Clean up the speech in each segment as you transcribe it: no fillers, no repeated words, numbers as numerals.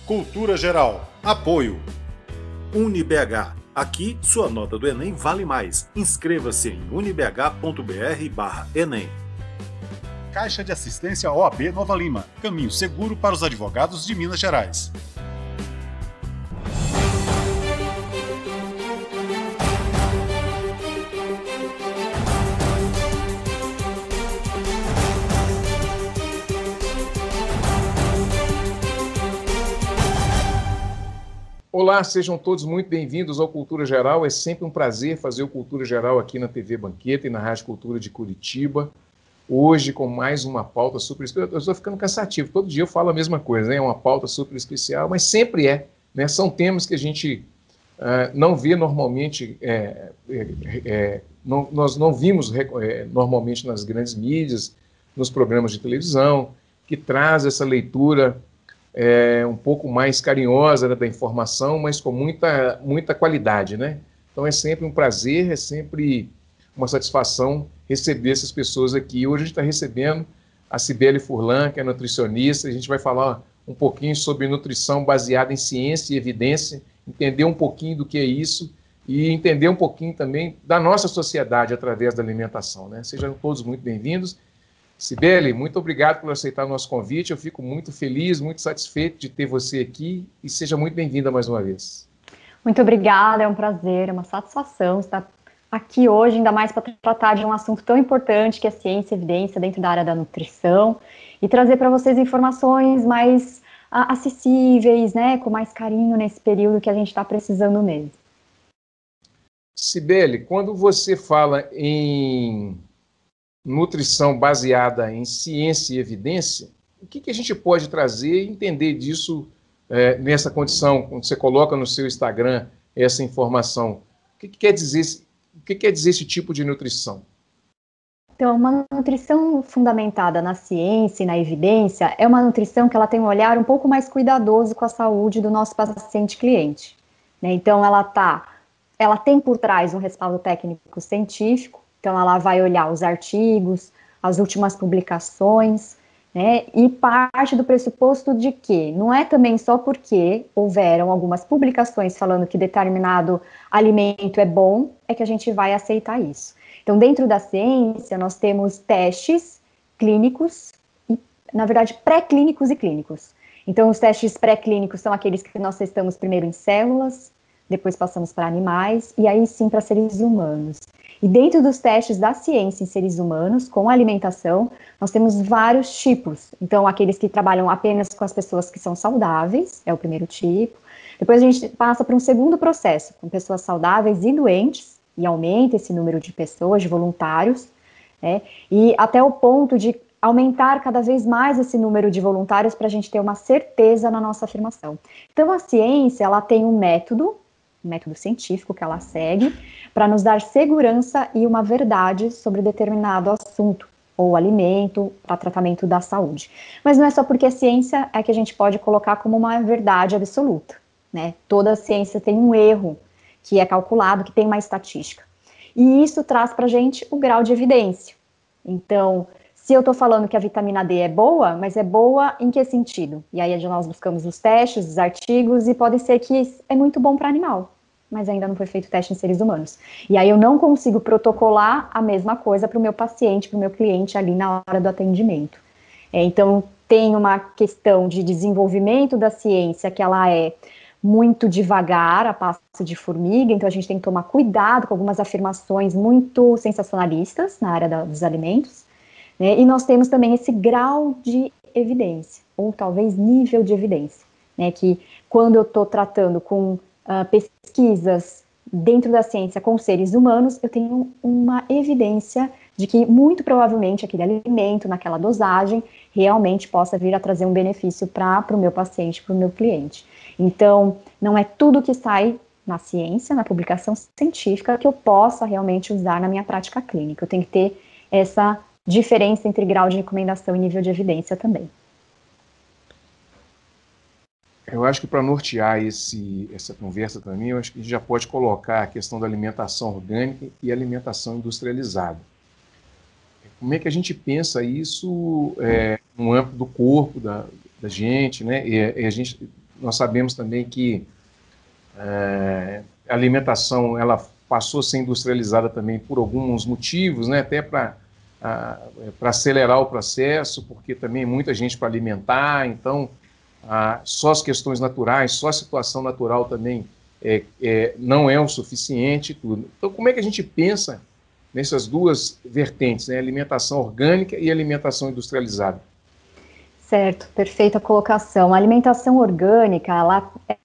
Cultura Geral. Apoio. UniBH. Aqui, sua nota do Enem vale mais. Inscreva-se em unibh.br/Enem. Caixa de Assistência OAB Nova Lima. Caminho seguro para os advogados de Minas Gerais. Olá, sejam todos muito bem-vindos ao Cultura Geral. É sempre um prazer fazer o Cultura Geral aqui na TV Banqueta e na Rádio Cultura de Curitiba. Hoje, com mais uma pauta super especial. Eu estou ficando cansativo, todo dia eu falo a mesma coisa, né? É uma pauta super especial, mas sempre é, né? São temas que a gente não vê normalmente, nós não vimos normalmente nas grandes mídias, nos programas de televisão, que traz essa leitura um pouco mais carinhosa, né, da informação, mas com muita qualidade, né? Então é sempre um prazer, é sempre uma satisfação receber essas pessoas aqui. Hoje a gente está recebendo a Cibele Furlan, que é nutricionista. A gente vai falar um pouquinho sobre nutrição baseada em ciência e evidência, entender um pouquinho do que é isso e entender um pouquinho também da nossa sociedade através da alimentação, né? Sejam todos muito bem-vindos. Cibele, muito obrigado por aceitar o nosso convite. Eu fico muito feliz, muito satisfeito de ter você aqui e seja muito bem-vinda mais uma vez. Muito obrigada, é um prazer, é uma satisfação estar aqui hoje, ainda mais para tratar de um assunto tão importante que é ciência e evidência dentro da área da nutrição e trazer para vocês informações mais acessíveis, né, com mais carinho nesse período que a gente está precisando mesmo. Cibele, quando você fala em nutrição baseada em ciência e evidência, o que a gente pode trazer e entender disso nessa condição, quando você coloca no seu Instagram essa informação? O que quer dizer esse tipo de nutrição? Então, uma nutrição fundamentada na ciência e na evidência é uma nutrição que ela tem um olhar um pouco mais cuidadoso com a saúde do nosso paciente cliente, né? Então, ela tem por trás um respaldo técnico científico. Então, ela vai olhar os artigos, as últimas publicações, né, e parte do pressuposto de que não é também só porque houveram algumas publicações falando que determinado alimento é bom, é que a gente vai aceitar isso. Então, dentro da ciência, nós temos testes clínicos, e, na verdade, pré-clínicos e clínicos. Então, os testes pré-clínicos são aqueles que nós testamos primeiro em células, depois passamos para animais, e aí sim para seres humanos. E dentro dos testes da ciência em seres humanos, com alimentação, nós temos vários tipos. Então, aqueles que trabalham apenas com as pessoas que são saudáveis, é o primeiro tipo. Depois a gente passa para um segundo processo, com pessoas saudáveis e doentes, e aumenta esse número de pessoas, de voluntários, né? E até o ponto de aumentar cada vez mais esse número de voluntários para a gente ter uma certeza na nossa afirmação. Então, a ciência, ela tem um método científico que ela segue, para nos dar segurança e uma verdade sobre determinado assunto, ou alimento, para tratamento da saúde. Mas não é só porque a ciência é que a gente pode colocar como uma verdade absoluta, né? Toda ciência tem um erro que é calculado, que tem uma estatística. E isso traz para a gente o grau de evidência. Então, se eu estou falando que a vitamina D é boa, mas é boa em que sentido? E aí nós buscamos os testes, os artigos, e pode ser que é muito bom para animal, mas ainda não foi feito teste em seres humanos. E aí eu não consigo protocolar a mesma coisa para o meu paciente, para o meu cliente ali na hora do atendimento. Então, tem uma questão de desenvolvimento da ciência que ela é muito devagar, a passo de formiga, então a gente tem que tomar cuidado com algumas afirmações muito sensacionalistas na área dos alimentos, né? E nós temos também esse grau de evidência, ou talvez nível de evidência, né? Que quando eu estou tratando com pesquisas dentro da ciência com seres humanos, eu tenho uma evidência de que muito provavelmente aquele alimento, naquela dosagem, realmente possa vir a trazer um benefício para o meu paciente, para o meu cliente. Então, não é tudo que sai na ciência, na publicação científica, que eu possa realmente usar na minha prática clínica. Eu tenho que ter essa diferença entre grau de recomendação e nível de evidência também. Eu acho que para nortear essa conversa também, eu acho que a gente já pode colocar a questão da alimentação orgânica e alimentação industrializada. Como é que a gente pensa isso no âmbito do corpo da gente, né? A gente nós sabemos também que a alimentação ela passou a ser industrializada também por alguns motivos, né? Até para acelerar o processo, porque também muita gente para alimentar, então só as questões naturais, só a situação natural também não é o suficiente. Tudo. Então, como é que a gente pensa nessas duas vertentes, né? Alimentação orgânica e alimentação industrializada? Certo, perfeita colocação. A alimentação orgânica,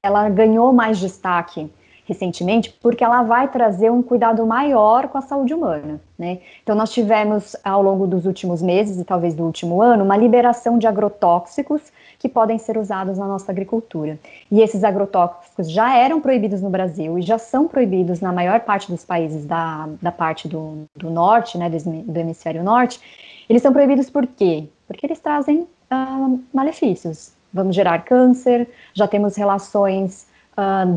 ela ganhou mais destaque recentemente porque ela vai trazer um cuidado maior com a saúde humana, né? Então, nós tivemos, ao longo dos últimos meses e talvez do último ano, uma liberação de agrotóxicos que podem ser usados na nossa agricultura. E esses agrotóxicos já eram proibidos no Brasil e já são proibidos na maior parte dos países da parte do norte, né, do hemisfério norte. Eles são proibidos por quê? Porque eles trazem malefícios. Vamos gerar câncer, já temos relações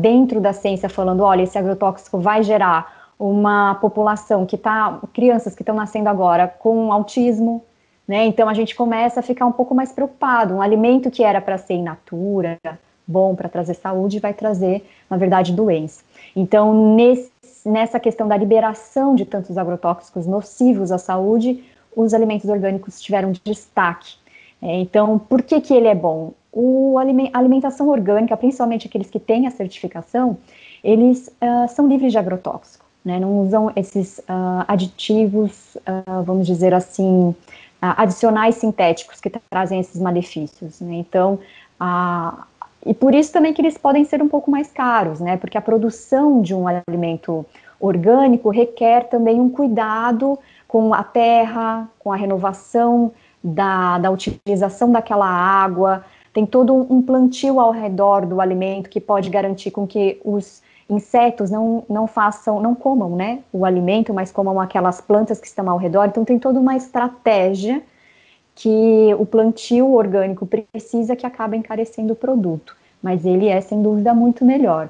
dentro da ciência falando, olha, esse agrotóxico vai gerar uma população crianças que estão nascendo agora com autismo, né? Então a gente começa a ficar um pouco mais preocupado. Um alimento que era para ser in natura, bom para trazer saúde, vai trazer, na verdade, doença. Então, nessa questão da liberação de tantos agrotóxicos nocivos à saúde, os alimentos orgânicos tiveram destaque. Então, por que ele é bom? A alimentação orgânica, principalmente aqueles que têm a certificação, eles são livres de agrotóxico, né? Não usam esses aditivos, vamos dizer assim, adicionais sintéticos que trazem esses malefícios, né? Então, e por isso também que eles podem ser um pouco mais caros, né? Porque a produção de um alimento orgânico requer também um cuidado com a terra, com a renovação da utilização daquela água, tem todo um plantio ao redor do alimento que pode garantir com que os insetos não comam, né, o alimento, mas comam aquelas plantas que estão ao redor. Então tem toda uma estratégia que o plantio orgânico precisa, que acaba encarecendo o produto, mas ele é sem dúvida muito melhor.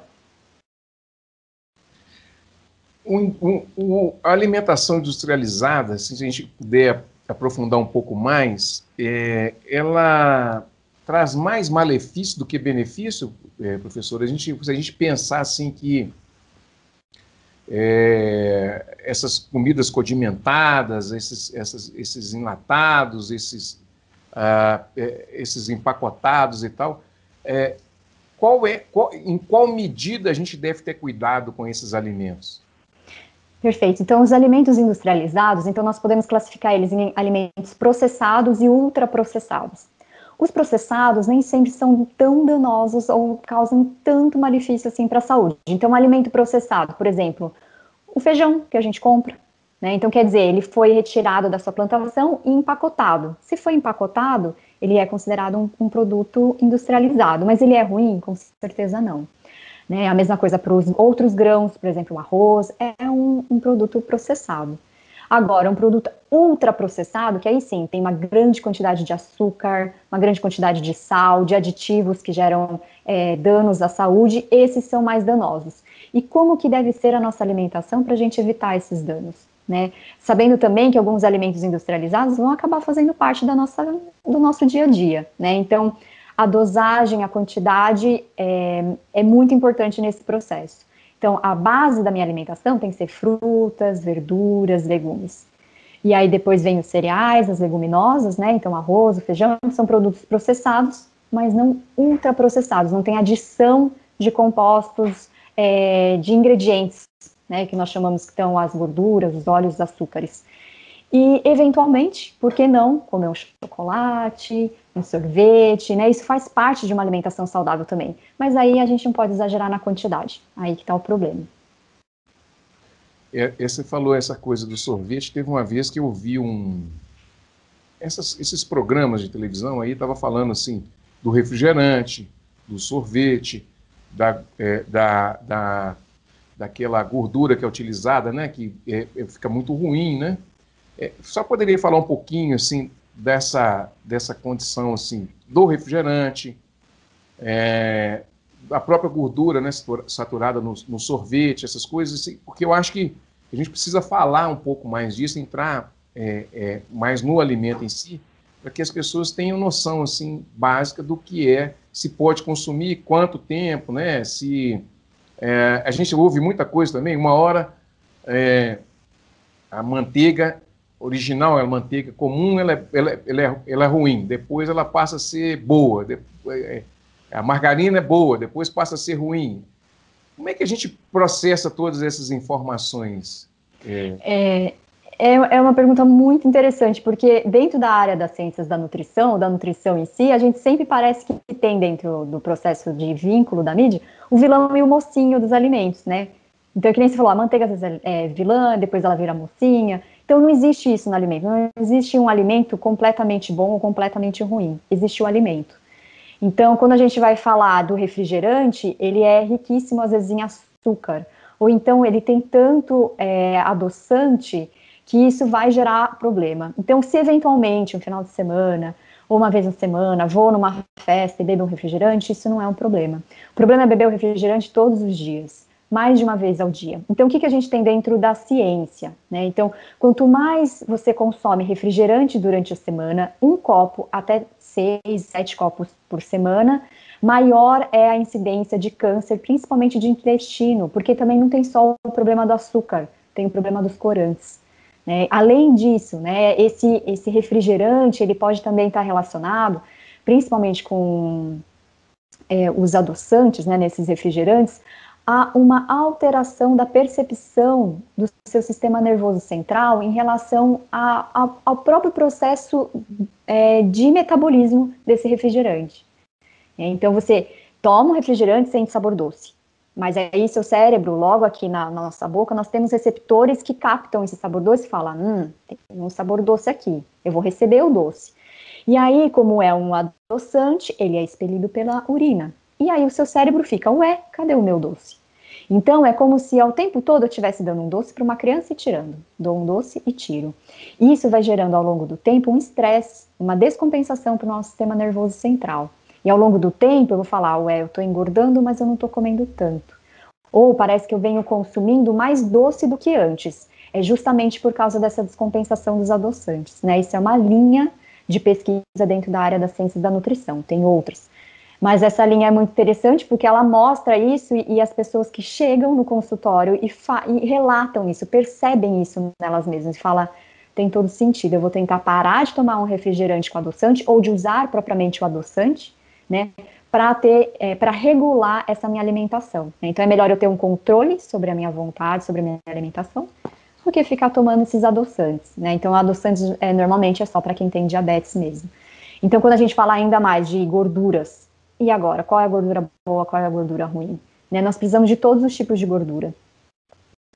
A alimentação industrializada, se a gente puder aprofundar um pouco mais, ela traz mais malefício do que benefício, professor? Se a gente pensar assim que essas comidas condimentadas, esses enlatados, esses empacotados e tal, em qual medida a gente deve ter cuidado com esses alimentos? Perfeito. Então, os alimentos industrializados, então nós podemos classificar eles em alimentos processados e ultraprocessados. Os processados nem sempre são tão danosos ou causam tanto malefício assim para a saúde. Então, um alimento processado, por exemplo, o feijão que a gente compra, né? Então, quer dizer, ele foi retirado da sua plantação e empacotado. Se foi empacotado, ele é considerado um produto industrializado, mas ele é ruim? Com certeza não. Né, a mesma coisa para os outros grãos, por exemplo, o arroz, é um produto processado. Agora, um produto ultraprocessado, que aí sim, tem uma grande quantidade de açúcar, uma grande quantidade de sal, de aditivos que geram danos à saúde, esses são mais danosos. E como que deve ser a nossa alimentação para a gente evitar esses danos? Né? Sabendo também que alguns alimentos industrializados vão acabar fazendo parte do nosso dia a dia. Né? Então, a dosagem, a quantidade é muito importante nesse processo. Então, a base da minha alimentação tem que ser frutas, verduras, legumes. E aí depois vem os cereais, as leguminosas, né? Então, arroz, o feijão, são produtos processados, mas não ultraprocessados, não tem adição de compostos, de ingredientes, né? Que nós chamamos que estão as gorduras, os óleos, os açúcares. E, eventualmente, por que não comer um chocolate, um sorvete, né? Isso faz parte de uma alimentação saudável também. Mas aí a gente não pode exagerar na quantidade. Aí que está o problema. Você falou essa coisa do sorvete. Teve uma vez que eu vi esses programas de televisão aí, estava falando assim, do refrigerante, do sorvete, daquela gordura que é utilizada, né? Que fica muito ruim, né? Só poderia falar um pouquinho assim dessa condição assim do refrigerante, a própria gordura, né, saturada no sorvete, essas coisas, assim, porque eu acho que a gente precisa falar um pouco mais disso, entrar mais no alimento em si, para que as pessoas tenham noção assim, básica do que se pode consumir, quanto tempo, né? A gente ouve muita coisa também, uma hora a manteiga original, a manteiga comum, ela é ruim, depois ela passa a ser boa, a margarina é boa, depois passa a ser ruim. Como é que a gente processa todas essas informações? É uma pergunta muito interessante, porque dentro da área das ciências da nutrição em si, a gente sempre parece que tem dentro do processo de vínculo da mídia, o vilão e o mocinho dos alimentos, né? Então, que nem você falou, a manteiga às vezes é vilã, depois ela vira mocinha. Então, não existe isso no alimento. Não existe um alimento completamente bom ou completamente ruim. Existe o alimento. Então, quando a gente vai falar do refrigerante, ele é riquíssimo, às vezes, em açúcar. Ou então, ele tem tanto adoçante que isso vai gerar problema. Então, se eventualmente, um final de semana, ou uma vez na semana, vou numa festa e bebo um refrigerante, isso não é um problema. O problema é beber o refrigerante todos os dias, mais de uma vez ao dia. Então, o que a gente tem dentro da ciência, né? Então, quanto mais você consome refrigerante durante a semana, 1 copo até 6, 7 copos por semana, maior é a incidência de câncer, principalmente de intestino, porque também não tem só o problema do açúcar, tem o problema dos corantes. Além disso, né, esse refrigerante, ele pode também estar relacionado, principalmente com os adoçantes, né, nesses refrigerantes, a uma alteração da percepção do seu sistema nervoso central em relação ao próprio processo de metabolismo desse refrigerante. Então, você toma um refrigerante e sente sabor doce. Mas aí, seu cérebro, logo aqui na nossa boca, nós temos receptores que captam esse sabor doce e falam, tem um sabor doce aqui, eu vou receber o doce. E aí, como é um adoçante, ele é expelido pela urina. E aí o seu cérebro fica, ué, cadê o meu doce? Então, é como se ao tempo todo eu estivesse dando um doce para uma criança e tirando. Dou um doce e tiro. E isso vai gerando ao longo do tempo um estresse, uma descompensação para o nosso sistema nervoso central. E ao longo do tempo eu vou falar, ué, eu estou engordando, mas eu não estou comendo tanto. Ou parece que eu venho consumindo mais doce do que antes. É justamente por causa dessa descompensação dos adoçantes, né? Isso é uma linha de pesquisa dentro da área da ciência da nutrição, tem outras. Mas essa linha é muito interessante porque ela mostra isso e as pessoas que chegam no consultório e relatam isso, percebem isso nelas mesmas e falam, tem todo sentido, eu vou tentar parar de tomar um refrigerante com adoçante ou de usar propriamente o adoçante, né, para regular essa minha alimentação. Então é melhor eu ter um controle sobre a minha vontade, sobre a minha alimentação, do que ficar tomando esses adoçantes, né? Então adoçantes normalmente é só para quem tem diabetes mesmo. Então quando a gente fala ainda mais de gorduras, e agora, qual é a gordura boa, qual é a gordura ruim? Né? Nós precisamos de todos os tipos de gordura.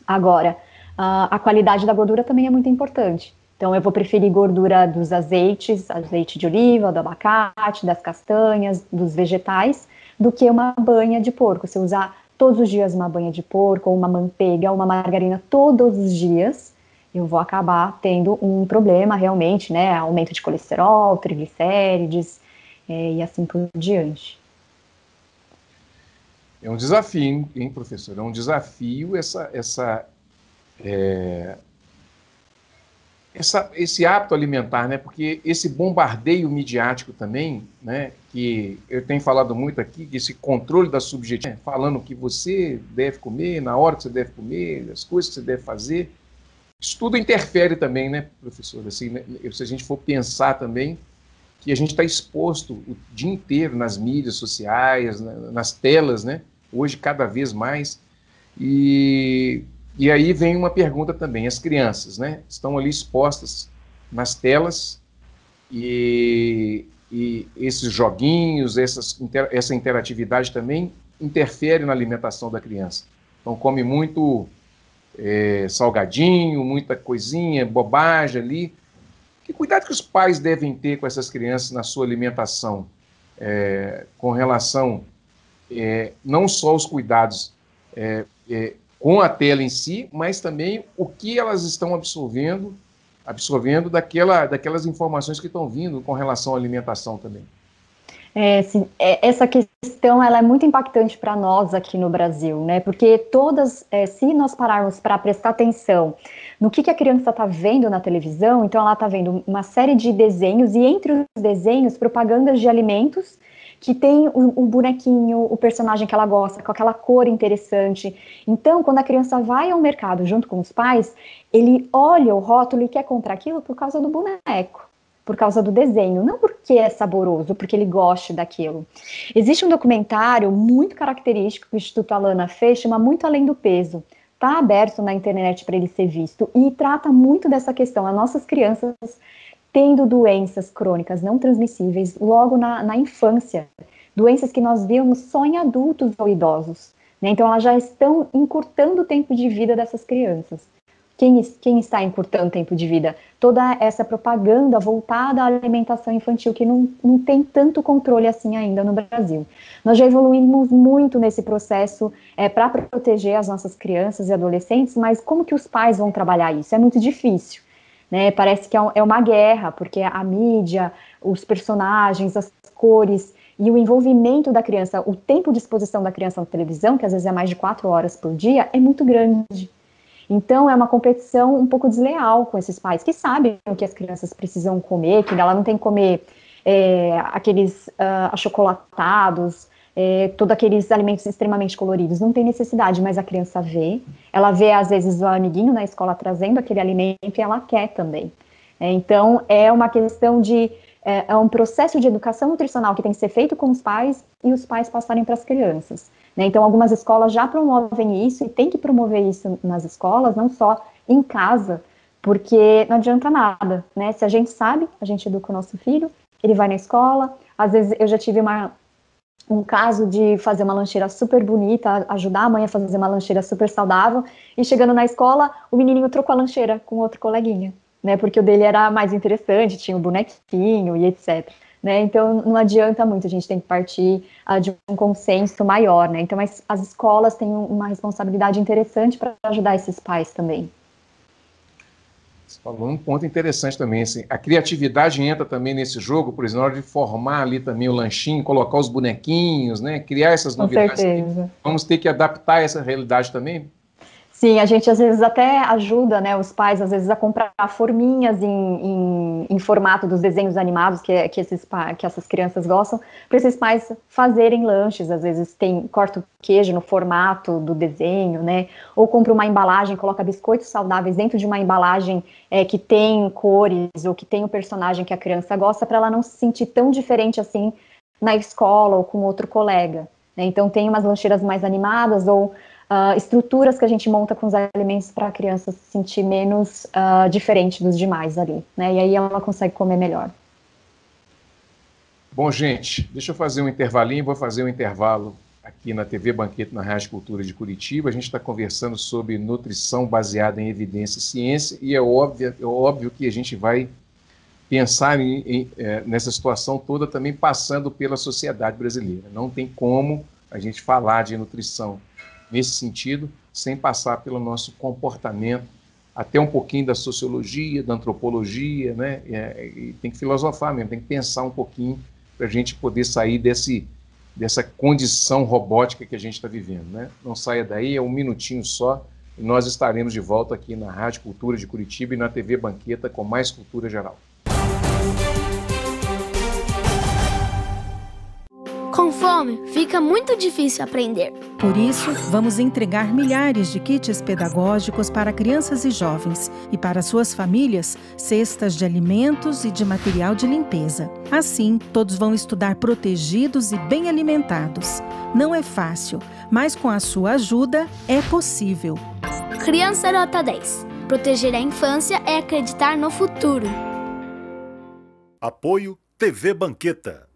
Agora, a qualidade da gordura também é muito importante. Então, eu vou preferir gordura dos azeites, azeite de oliva, do abacate, das castanhas, dos vegetais, do que uma banha de porco. Se eu usar todos os dias uma banha de porco, ou uma manteiga, ou uma margarina todos os dias, eu vou acabar tendo um problema realmente, né? Aumento de colesterol, triglicérides, e assim por diante. É um desafio, hein, professor? É um desafio esse hábito alimentar, né? Porque esse bombardeio midiático também, né? Que eu tenho falado muito aqui, esse controle da subjetividade, falando o que você deve comer, na hora que você deve comer, as coisas que você deve fazer. Isso tudo interfere também, né, professor? Assim, né? Se a gente for pensar também que a gente está exposto o dia inteiro nas mídias sociais, nas telas, né? Hoje cada vez mais. E aí vem uma pergunta também, as crianças, né? Estão ali expostas nas telas e esses joguinhos, essa interatividade também interfere na alimentação da criança. Então come muito salgadinho, muita coisinha, bobagem ali. Que cuidado que os pais devem ter com essas crianças na sua alimentação, com relação não só os cuidados com a tela em si, mas também o que elas estão absorvendo daquelas informações que estão vindo com relação à alimentação também. Essa questão ela é muito impactante para nós aqui no Brasil, né? Porque se nós pararmos para prestar atenção no que a criança está vendo na televisão, então ela está vendo uma série de desenhos e entre os desenhos, propagandas de alimentos que tem o bonequinho, o personagem que ela gosta, com aquela cor interessante. Então, quando a criança vai ao mercado junto com os pais, ele olha o rótulo e quer comprar aquilo por causa do boneco, por causa do desenho, não porque é saboroso, porque ele goste daquilo. Existe um documentário muito característico que o Instituto Alana fez, chama Muito Além do Peso. Está aberto na internet para ele ser visto e trata muito dessa questão. As nossas crianças tendo doenças crônicas não transmissíveis logo na infância, doenças que nós víamos só em adultos ou idosos, né? Então elas já estão encurtando o tempo de vida dessas crianças. Quem está encurtando o tempo de vida? Toda essa propaganda voltada à alimentação infantil que não tem tanto controle assim ainda no Brasil. Nós já evoluímos muito nesse processo para proteger as nossas crianças e adolescentes, mas como que os pais vão trabalhar isso? É muito difícil, né? Parece que é uma guerra, porque a mídia, os personagens, as cores e o envolvimento da criança, o tempo de exposição da criança na televisão, que às vezes é mais de 4 horas por dia, é muito grande. Então, é uma competição um pouco desleal com esses pais, que sabem o que as crianças precisam comer, que ela não tem que comer aqueles achocolatados, todos aqueles alimentos extremamente coloridos, não tem necessidade, mas a criança vê, ela vê às vezes o amiguinho na escola trazendo aquele alimento e ela quer também. Então, é uma questão é um processo de educação nutricional que tem que ser feito com os pais e os pais passarem para as crianças. Então, algumas escolas já promovem isso e tem que promover isso nas escolas, não só em casa, porque não adianta nada, né? Se a gente sabe, a gente educa o nosso filho, ele vai na escola. Às vezes eu já tive um caso de fazer uma lancheira super bonita, ajudar a mãe a fazer uma lancheira super saudável, e chegando na escola, o menininho trocou a lancheira com outro coleguinha, né? Porque o dele era mais interessante, tinha o bonequinho e etc. Né? Então, não adianta muito, a gente tem que partir de um consenso maior, né? Então, as escolas têm uma responsabilidade interessante para ajudar esses pais também. Você falou um ponto interessante também, assim, a criatividade entra também nesse jogo, por exemplo, na hora de formar ali também o lanchinho, colocar os bonequinhos, né? Criar essas novidades. Com certeza. Vamos ter que adaptar essa realidade também? Sim, a gente às vezes até ajuda, né, os pais às vezes a comprar forminhas em formato dos desenhos animados que essas crianças gostam, para esses pais fazerem lanches. Às vezes corta o queijo no formato do desenho, né, ou compra uma embalagem, coloca biscoitos saudáveis dentro de uma embalagem que tem cores ou que tem o personagem que a criança gosta, para ela não se sentir tão diferente assim na escola ou com outro colega, né? Então tem umas lancheiras mais animadas ou estruturas que a gente monta com os alimentos para a criança se sentir menos diferente dos demais ali, né? E aí ela consegue comer melhor. Bom, gente, deixa eu fazer um intervalinho, vou fazer um intervalo aqui na TV Banqueta, na Rádio Cultura de Curitiba. A gente está conversando sobre nutrição baseada em evidência e ciência, e é óbvio que a gente vai pensar nessa situação toda também passando pela sociedade brasileira. Não tem como a gente falar de nutrição nesse sentido, sem passar pelo nosso comportamento, até um pouquinho da sociologia, da antropologia, né? E tem que filosofar mesmo, tem que pensar um pouquinho para a gente poder sair dessa condição robótica que a gente está vivendo, né? Não saia daí, é um minutinho só, e nós estaremos de volta aqui na Rádio Cultura de Curitiba e na TV Banqueta com mais cultura geral. Com fome, fica muito difícil aprender. Por isso, vamos entregar milhares de kits pedagógicos para crianças e jovens e para suas famílias, cestas de alimentos e de material de limpeza. Assim, todos vão estudar protegidos e bem alimentados. Não é fácil, mas com a sua ajuda é possível. Criança Nota 10. Proteger a infância é acreditar no futuro. Apoio TV Banqueta.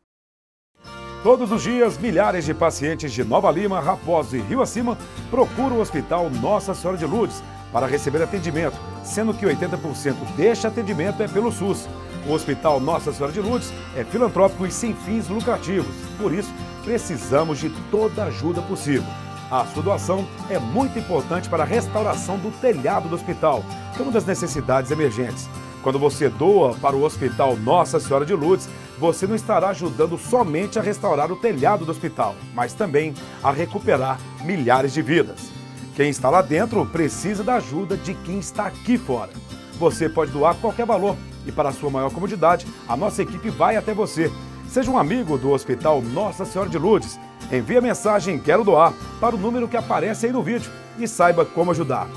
Todos os dias, milhares de pacientes de Nova Lima, Raposo e Rio Acima procuram o Hospital Nossa Senhora de Lourdes para receber atendimento, sendo que 80% deste atendimento é pelo SUS. O Hospital Nossa Senhora de Lourdes é filantrópico e sem fins lucrativos, por isso precisamos de toda a ajuda possível. A sua doação é muito importante para a restauração do telhado do hospital, que é uma das necessidades emergentes. Quando você doa para o Hospital Nossa Senhora de Lourdes, você não estará ajudando somente a restaurar o telhado do hospital, mas também a recuperar milhares de vidas. Quem está lá dentro precisa da ajuda de quem está aqui fora. Você pode doar qualquer valor e, para a sua maior comodidade, a nossa equipe vai até você. Seja um amigo do Hospital Nossa Senhora de Lourdes. Envie a mensagem "Quero doar" para o número que aparece aí no vídeo e saiba como ajudar.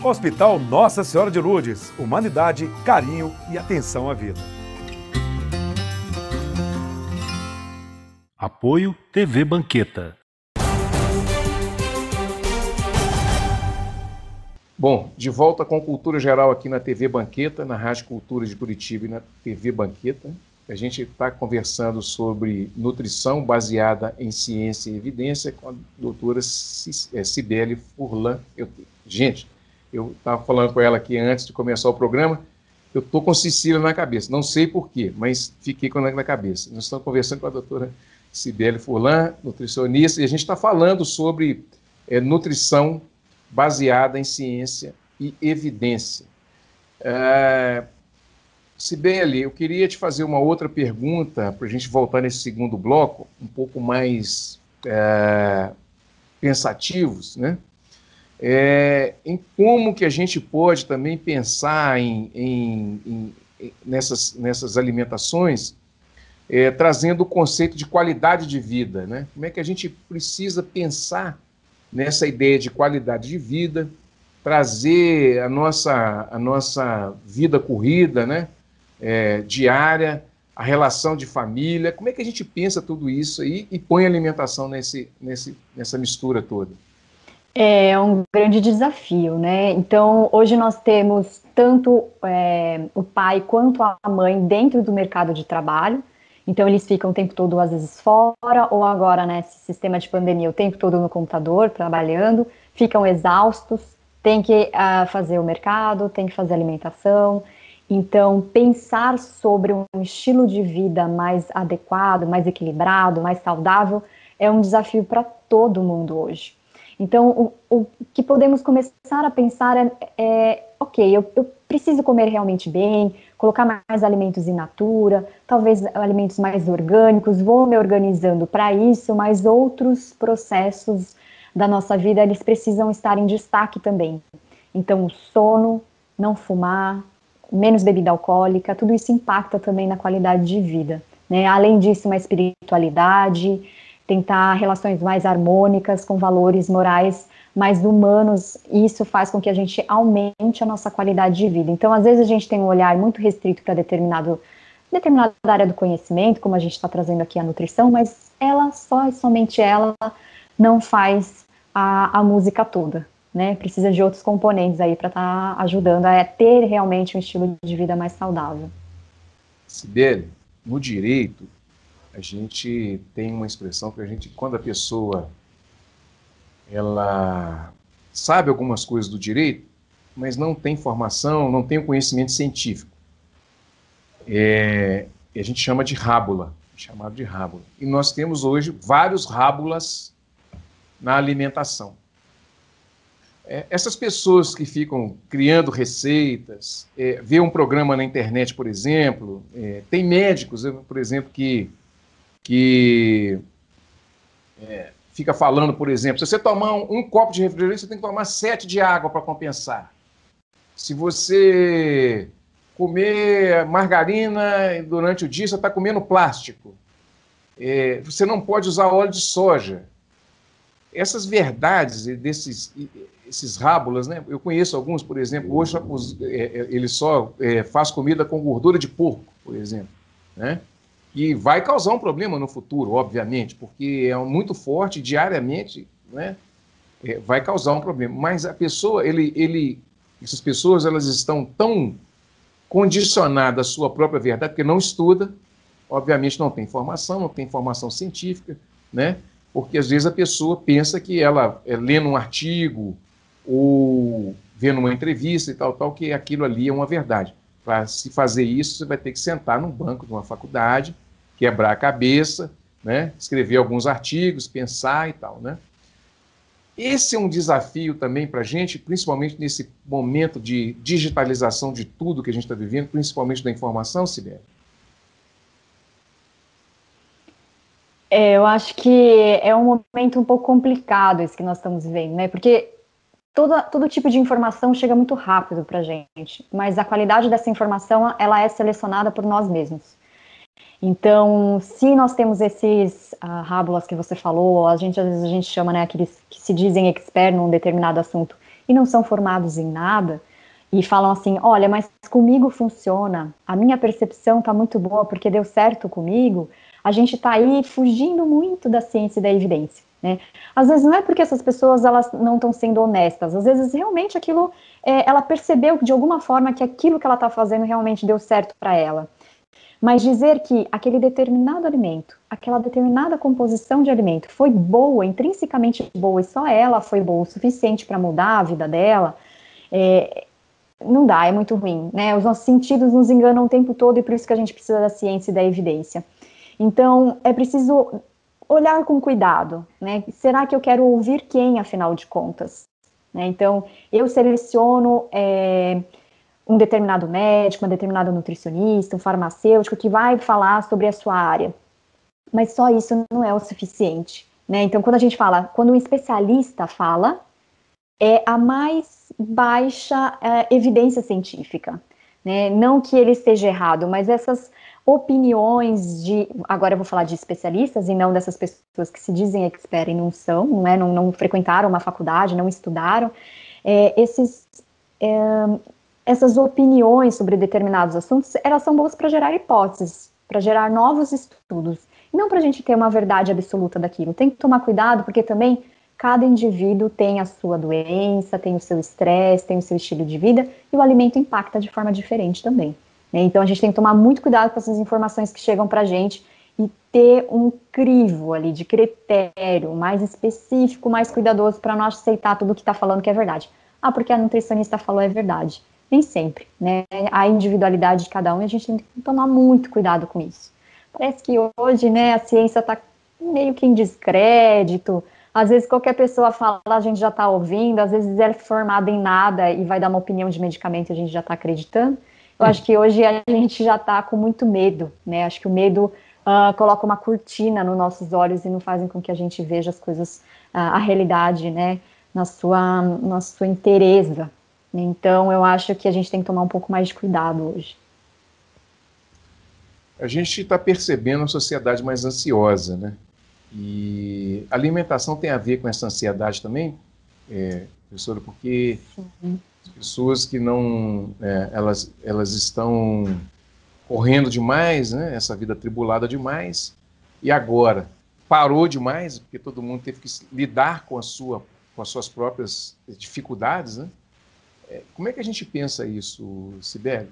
Hospital Nossa Senhora de Lourdes. Humanidade, carinho e atenção à vida. Apoio TV Banqueta. Bom, de volta com Cultura Geral aqui na TV Banqueta, na Rádio Cultura de Curitiba e na TV Banqueta. A gente está conversando sobre nutrição baseada em ciência e evidência com a doutora Cibele Furlan. Gente, eu estava falando com ela aqui antes de começar o programa, eu estou com Cecília na cabeça, não sei porquê, mas fiquei com ela na cabeça. Nós estamos conversando com a doutora Cibele Furlan, nutricionista, e a gente está falando sobre nutrição baseada em ciência e evidência. Cibele, eu queria te fazer uma outra pergunta, para a gente voltar nesse segundo bloco, um pouco mais pensativos, né? Em como que a gente pode também pensar nessas alimentações, trazendo o conceito de qualidade de vida, né? Como é que a gente precisa pensar nessa ideia de qualidade de vida, trazer a nossa vida corrida, né? Diária, a relação de família, como é que a gente pensa tudo isso aí e põe a alimentação nessa mistura toda? É um grande desafio, né? Então, hoje nós temos tanto o pai quanto a mãe dentro do mercado de trabalho. Então, eles ficam o tempo todo, às vezes, fora, ou agora, nesse sistema de pandemia, o tempo todo no computador, trabalhando, ficam exaustos, tem que fazer o mercado, tem que fazer alimentação. Então, pensar sobre um estilo de vida mais adequado, mais equilibrado, mais saudável, é um desafio para todo mundo hoje. Então, o que podemos começar a pensar ok, eu preciso comer realmente bem, colocar mais alimentos in natura, talvez alimentos mais orgânicos, vou me organizando para isso, mas outros processos da nossa vida, eles precisam estar em destaque também. Então, o sono, não fumar, menos bebida alcoólica, tudo isso impacta também na qualidade de vida, né? Além disso, uma espiritualidade, tentar relações mais harmônicas, com valores morais mais humanos, e isso faz com que a gente aumente a nossa qualidade de vida. Então, às vezes a gente tem um olhar muito restrito para determinada área do conhecimento, como a gente está trazendo aqui a nutrição, mas ela só e somente ela não faz a música toda, né? Precisa de outros componentes aí para estar ajudando a ter realmente um estilo de vida mais saudável. Cibele, no direito, a gente tem uma expressão que quando a pessoa ela sabe algumas coisas do direito, mas não tem formação, não tem o conhecimento científico. E a gente chama de rábula, chamado de rábula. E nós temos hoje vários rábulas na alimentação. Essas pessoas que ficam criando receitas, vê um programa na internet, por exemplo, tem médicos, por exemplo, que fica falando, por exemplo, se você tomar um copo de refrigerante, você tem que tomar 7 de água para compensar. Se você comer margarina durante o dia, você está comendo plástico. Você não pode usar óleo de soja. Essas verdades, esses rábulas, né? Eu conheço alguns, por exemplo, hoje ele só faz comida com gordura de porco, por exemplo, né? E vai causar um problema no futuro, obviamente, porque é muito forte diariamente, né? Vai causar um problema. Mas a pessoa, essas pessoas, elas estão tão condicionadas à sua própria verdade, porque não estuda, obviamente não tem formação científica, né? Porque às vezes a pessoa pensa que ela, lendo um artigo ou vendo uma entrevista e tal, que aquilo ali é uma verdade. Para se fazer isso, você vai ter que sentar num banco de uma faculdade, quebrar a cabeça, né? Escrever alguns artigos, pensar e tal, né? Esse é um desafio também para a gente, principalmente nesse momento de digitalização de tudo que a gente está vivendo, principalmente da informação, Cibele. Eu acho que é um momento um pouco complicado esse que nós estamos vivendo, né? Porque todo tipo de informação chega muito rápido para a gente, mas a qualidade dessa informação, ela é selecionada por nós mesmos. Então, se nós temos esses rábulas que você falou, às vezes a gente chama, né, aqueles que se dizem expert num determinado assunto e não são formados em nada, e falam assim, olha, mas comigo funciona, a minha percepção está muito boa porque deu certo comigo, a gente está aí fugindo muito da ciência e da evidência, né? Às vezes não é porque essas pessoas elas não estão sendo honestas, às vezes realmente aquilo, ela percebeu de alguma forma que aquilo que ela está fazendo realmente deu certo para ela. Mas dizer que aquele determinado alimento, aquela determinada composição de alimento foi boa, intrinsecamente boa, e só ela foi boa o suficiente para mudar a vida dela, não dá, é muito ruim, né? Os nossos sentidos nos enganam o tempo todo e por isso que a gente precisa da ciência e da evidência. Então, é preciso olhar com cuidado, né? Será que eu quero ouvir quem, afinal de contas? Né? Então, eu seleciono um determinado médico, uma determinada nutricionista, um farmacêutico que vai falar sobre a sua área. Mas só isso não é o suficiente, né? Então, quando a gente fala, quando um especialista fala, é a mais baixa evidência científica, né? Não que ele esteja errado, mas essas opiniões agora eu vou falar de especialistas e não dessas pessoas que se dizem expert e não são, não frequentaram uma faculdade, não estudaram, essas opiniões sobre determinados assuntos, elas são boas para gerar hipóteses, para gerar novos estudos, e não para a gente ter uma verdade absoluta daquilo. Tem que tomar cuidado, porque também cada indivíduo tem a sua doença, tem o seu estresse, tem o seu estilo de vida, e o alimento impacta de forma diferente também, né? Então a gente tem que tomar muito cuidado com essas informações que chegam para a gente e ter um crivo ali de critério mais específico, mais cuidadoso, para não aceitar tudo que está falando que é verdade. Ah, porque a nutricionista falou é verdade. Nem sempre, né? A individualidade de cada um, e a gente tem que tomar muito cuidado com isso. Parece que hoje, né, a ciência está meio que em descrédito, às vezes qualquer pessoa fala, a gente já está ouvindo, às vezes é formada em nada e vai dar uma opinião de medicamento e a gente já está acreditando. Eu acho que hoje a gente já está com muito medo, né? Acho que o medo coloca uma cortina nos nossos olhos e não fazem com que a gente veja as coisas, a realidade, né, na sua inteireza. Então, eu acho que a gente tem que tomar um pouco mais de cuidado hoje. A gente está percebendo uma sociedade mais ansiosa, né? E a alimentação tem a ver com essa ansiedade também, professora, porque as pessoas que não, elas estão correndo demais, né? Essa vida atribulada demais, e agora parou demais, porque todo mundo teve que lidar com as suas próprias dificuldades, né? Como é que a gente pensa isso, Sibeli?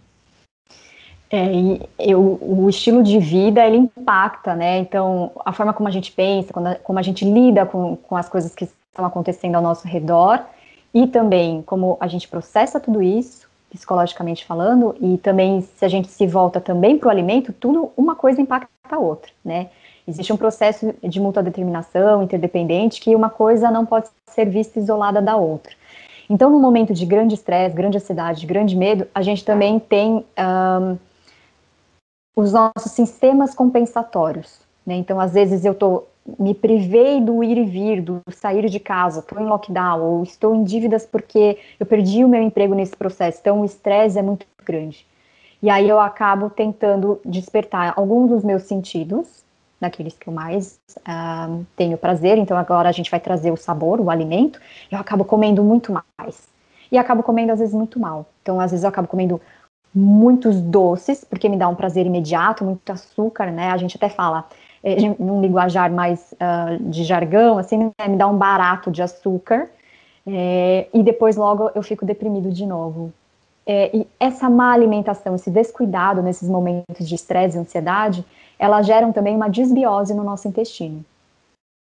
O estilo de vida, ele impacta, né? Então, a forma como a gente pensa, como a gente lida com as coisas que estão acontecendo ao nosso redor, e também como a gente processa tudo isso, psicologicamente falando, e também se a gente se volta também para o alimento, tudo, uma coisa impacta a outra, né? Existe um processo de mútua determinação, interdependente, que uma coisa não pode ser vista isolada da outra. Então, no momento de grande estresse, grande ansiedade, grande medo, a gente também tem os nossos sistemas compensatórios, né? Então, às vezes eu me privei do ir e vir, do sair de casa, estou em lockdown, ou estou em dívidas porque eu perdi o meu emprego nesse processo, então o estresse é muito grande. E aí eu acabo tentando despertar alguns dos meus sentidos, daqueles que eu mais tenho prazer. Então agora a gente vai trazer o sabor, o alimento, eu acabo comendo muito mais. E acabo comendo às vezes muito mal. Então às vezes eu acabo comendo muitos doces, porque me dá um prazer imediato, muito açúcar, né? A gente até fala, num linguajar mais de jargão, assim, né? Me dá um barato de açúcar, e depois logo eu fico deprimido de novo. E essa má alimentação, esse descuidado nesses momentos de estresse e ansiedade, elas geram também uma desbiose no nosso intestino.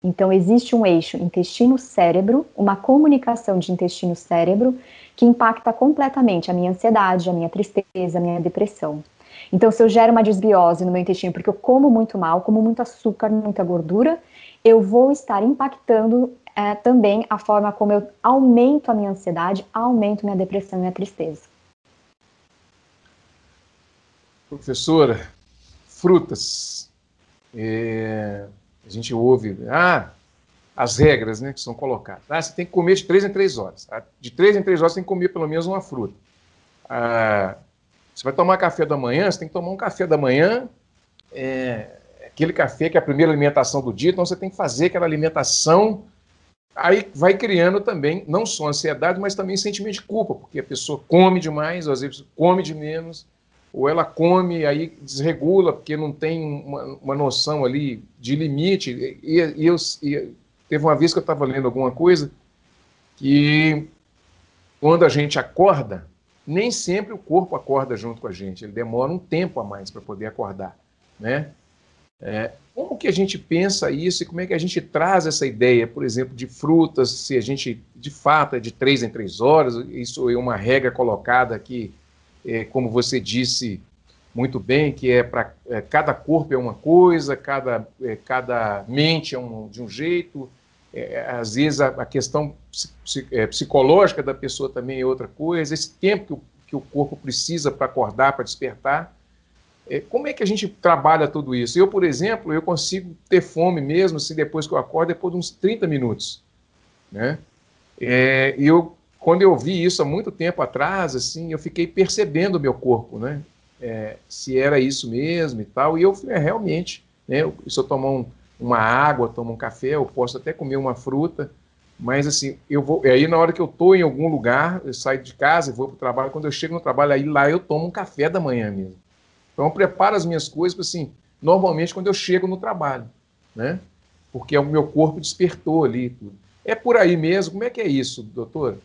Então, existe um eixo intestino-cérebro, uma comunicação de intestino-cérebro, que impacta completamente a minha ansiedade, a minha tristeza, a minha depressão. Então, se eu gero uma desbiose no meu intestino, porque eu como muito mal, como muito açúcar, muita gordura, eu vou estar impactando também a forma como eu aumento a minha ansiedade, aumento minha depressão e minha tristeza. Professora, frutas. A gente ouve, as regras, né, que são colocadas. Você tem que comer de 3 em 3 horas. De 3 em 3 horas você tem que comer pelo menos uma fruta. Você vai tomar café da manhã, você tem que tomar um café da manhã, aquele café que é a primeira alimentação do dia, então você tem que fazer aquela alimentação. Aí vai criando também, não só ansiedade, mas também sentimento de culpa, porque a pessoa come demais, ou às vezes come de menos, ou ela come, aí desregula, porque não tem uma noção ali de limite. E teve uma vez que eu estava lendo alguma coisa, que quando a gente acorda, nem sempre o corpo acorda junto com a gente, ele demora um tempo a mais para poder acordar, né? Como que a gente pensa isso e como é que a gente traz essa ideia, por exemplo, de frutas, se a gente, de fato, é de 3 em 3 horas, isso é uma regra colocada aqui, como você disse muito bem, que cada corpo é uma coisa, cada mente é de um jeito, às vezes a questão psicológica da pessoa também é outra coisa, esse tempo que o corpo precisa para acordar, para despertar. Como é que a gente trabalha tudo isso? Eu, por exemplo, eu consigo ter fome mesmo, assim, depois que eu acordo, depois de uns 30 minutos, né? Quando eu vi isso há muito tempo atrás, assim, eu fiquei percebendo o meu corpo, né? Se era isso mesmo e tal, e eu falei, realmente, né? Se eu tomar uma água, tomo um café, eu posso até comer uma fruta, mas assim, aí na hora que eu estou em algum lugar, eu saio de casa e vou para o trabalho, quando eu chego no trabalho, aí lá eu tomo um café da manhã mesmo. Então, eu preparo as minhas coisas, assim, normalmente quando eu chego no trabalho, né? Porque o meu corpo despertou ali. Tudo. É por aí mesmo? Como é que é isso, doutora?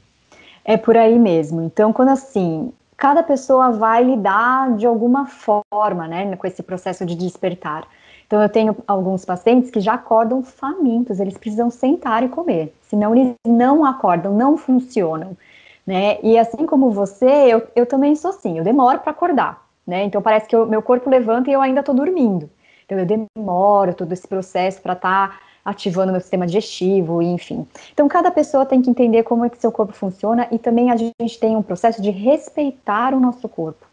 É por aí mesmo. Então, quando assim, cada pessoa vai lidar de alguma forma, né, com esse processo de despertar. Então, eu tenho alguns pacientes que já acordam famintos, eles precisam sentar e comer, senão eles não acordam, não funcionam, né? E assim como você, eu também sou assim, eu demoro para acordar. Né? Então parece que meu corpo levanta e eu ainda estou dormindo. Então eu demoro todo esse processo para estar ativando meu sistema digestivo, enfim. Então cada pessoa tem que entender como é que seu corpo funciona e também a gente tem um processo de respeitar o nosso corpo.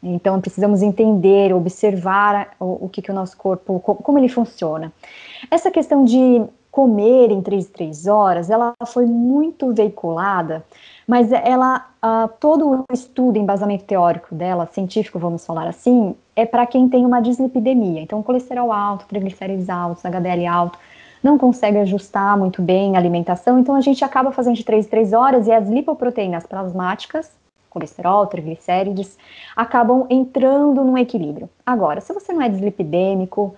Então precisamos entender, observar o que o nosso corpo, como ele funciona. Essa questão de comer em 3 horas, ela foi muito veiculada, mas todo o estudo, embasamento teórico dela, científico, vamos falar assim, é para quem tem uma dislipidemia. Então, colesterol alto, triglicérides altos, HDL alto, não consegue ajustar muito bem a alimentação, então a gente acaba fazendo de 3 em 3 horas e as lipoproteínas plasmáticas, colesterol, triglicérides, acabam entrando num equilíbrio. Agora, se você não é dislipidêmico,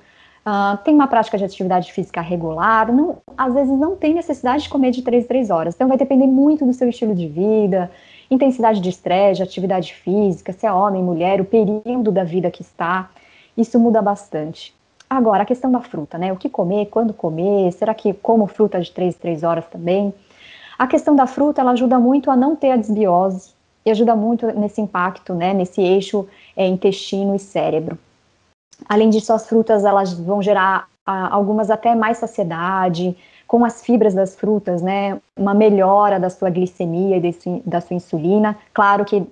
tem uma prática de atividade física regular, às vezes não tem necessidade de comer de 3 em 3 horas. Então vai depender muito do seu estilo de vida, intensidade de estresse, de atividade física, se é homem, mulher, o período da vida que está, isso muda bastante. Agora, a questão da fruta, né? O que comer, quando comer, será que como fruta de 3 em 3 horas também? A questão da fruta, ela ajuda muito a não ter a desbiose e ajuda muito nesse impacto, né? Nesse eixo intestino e cérebro. Além disso, as frutas elas vão gerar algumas até mais saciedade, com as fibras das frutas, né, uma melhora da sua glicemia e da sua insulina, claro que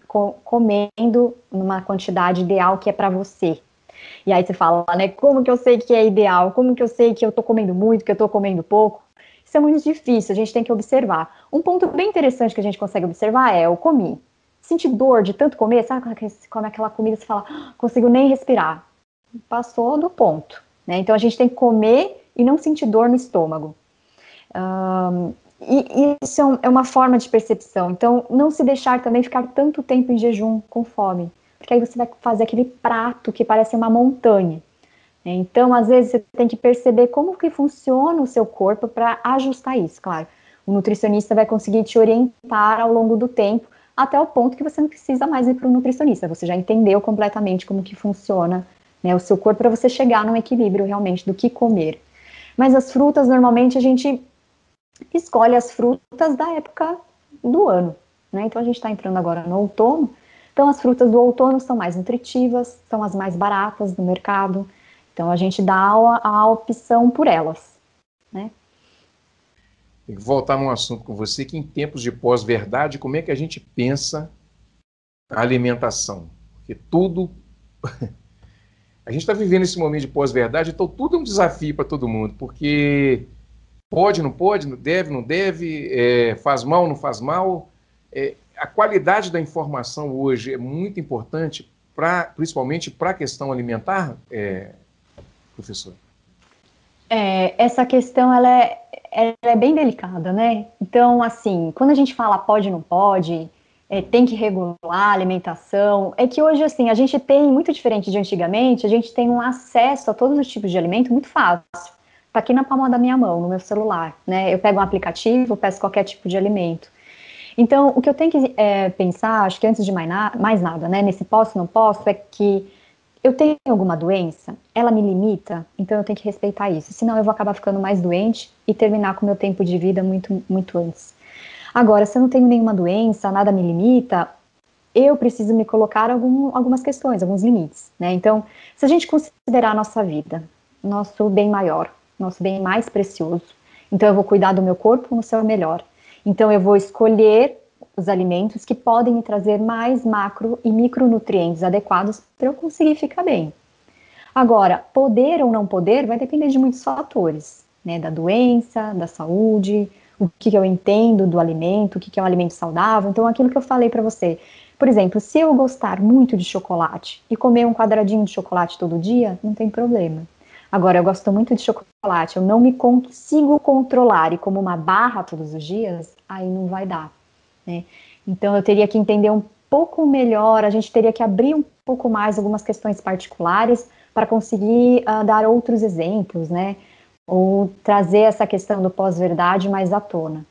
comendo numa quantidade ideal que é para você. E aí você fala, né, como que eu sei que é ideal, como que eu sei que eu tô comendo muito, que eu tô comendo pouco? Isso é muito difícil, a gente tem que observar. Um ponto bem interessante que a gente consegue observar é, eu comi, senti dor de tanto comer, sabe quando você come aquela comida e você fala, consigo nem respirar. Passou do ponto, né? Então a gente tem que comer e não sentir dor no estômago. E isso é uma forma de percepção. Então não se deixar também ficar tanto tempo em jejum com fome, porque aí você vai fazer aquele prato que parece uma montanha. Então às vezes você tem que perceber como que funciona o seu corpo para ajustar isso, claro. O nutricionista vai conseguir te orientar ao longo do tempo, até o ponto que você não precisa mais ir para o nutricionista, você já entendeu completamente como que funciona, né, o seu corpo, para você chegar num equilíbrio realmente do que comer. Mas as frutas, normalmente, a gente escolhe as frutas da época do ano, né? Então a gente está entrando agora no outono, então as frutas do outono são mais nutritivas, são as mais baratas do mercado, então a gente dá a opção por elas, né? Tem que voltar num assunto com você, que em tempos de pós-verdade, como é que a gente pensa a alimentação? Porque tudo A gente está vivendo esse momento de pós-verdade, então tudo é um desafio para todo mundo, porque pode, não pode, não deve, faz mal, não faz mal. A qualidade da informação hoje é muito importante, principalmente para a questão alimentar, professor? Essa questão ela é bem delicada, né? Então, assim, quando a gente fala pode, não pode, tem que regular a alimentação, é que hoje, assim, a gente tem, muito diferente de antigamente, a gente tem um acesso a todos os tipos de alimento muito fácil. Está aqui na palma da minha mão, no meu celular, né? Eu pego um aplicativo, peço qualquer tipo de alimento. Então, o que eu tenho que pensar, acho que antes de mais nada, né, nesse posso, não posso, é que eu tenho alguma doença, ela me limita, então eu tenho que respeitar isso, senão eu vou acabar ficando mais doente e terminar com o meu tempo de vida muito, muito antes. Agora, se eu não tenho nenhuma doença, nada me limita, eu preciso me colocar algumas questões, alguns limites, né? Então, se a gente considerar a nossa vida, nosso bem maior, nosso bem mais precioso, então eu vou cuidar do meu corpo no seu melhor. Então eu vou escolher os alimentos que podem me trazer mais macro e micronutrientes adequados para eu conseguir ficar bem. Agora, poder ou não poder vai depender de muitos fatores, né? Da doença, da saúde, o que eu entendo do alimento, o que é um alimento saudável. Então, aquilo que eu falei para você. Por exemplo, se eu gostar muito de chocolate e comer um quadradinho de chocolate todo dia, não tem problema. Agora, eu gosto muito de chocolate, eu não me consigo controlar e como uma barra todos os dias, aí não vai dar, né? Então, eu teria que entender um pouco melhor, a gente teria que abrir um pouco mais algumas questões particulares para conseguir dar outros exemplos, né? Ou trazer essa questão do pós-verdade mais à tona.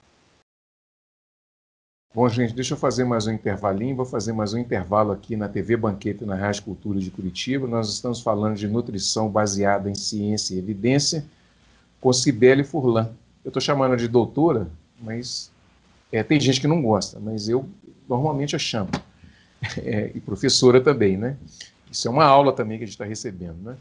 Bom, gente, deixa eu fazer mais um intervalinho, vou fazer mais um intervalo aqui na TV Banqueta e na Rádio Cultura de Curitiba. Nós estamos falando de nutrição baseada em ciência e evidência com Cibele Furlan. Eu estou chamando de doutora, mas tem gente que não gosta, mas eu normalmente a chamo. E professora também, né? Isso é uma aula também que a gente está recebendo, né?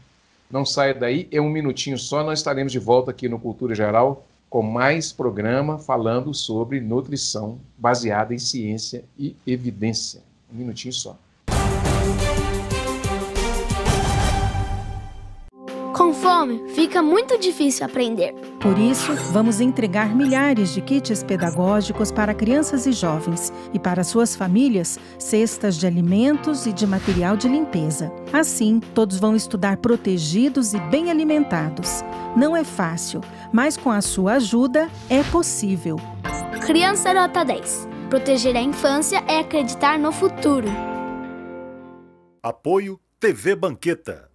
Não saia daí, um minutinho só, nós estaremos de volta aqui no Cultura Geral com mais programa falando sobre nutrição baseada em ciência e evidência. Um minutinho só. Com fome, fica muito difícil aprender. Por isso, vamos entregar milhares de kits pedagógicos para crianças e jovens e para suas famílias, cestas de alimentos e de material de limpeza. Assim, todos vão estudar protegidos e bem alimentados. Não é fácil, mas com a sua ajuda é possível. Criança Nota 10. Proteger a infância é acreditar no futuro. Apoio TV Banqueta.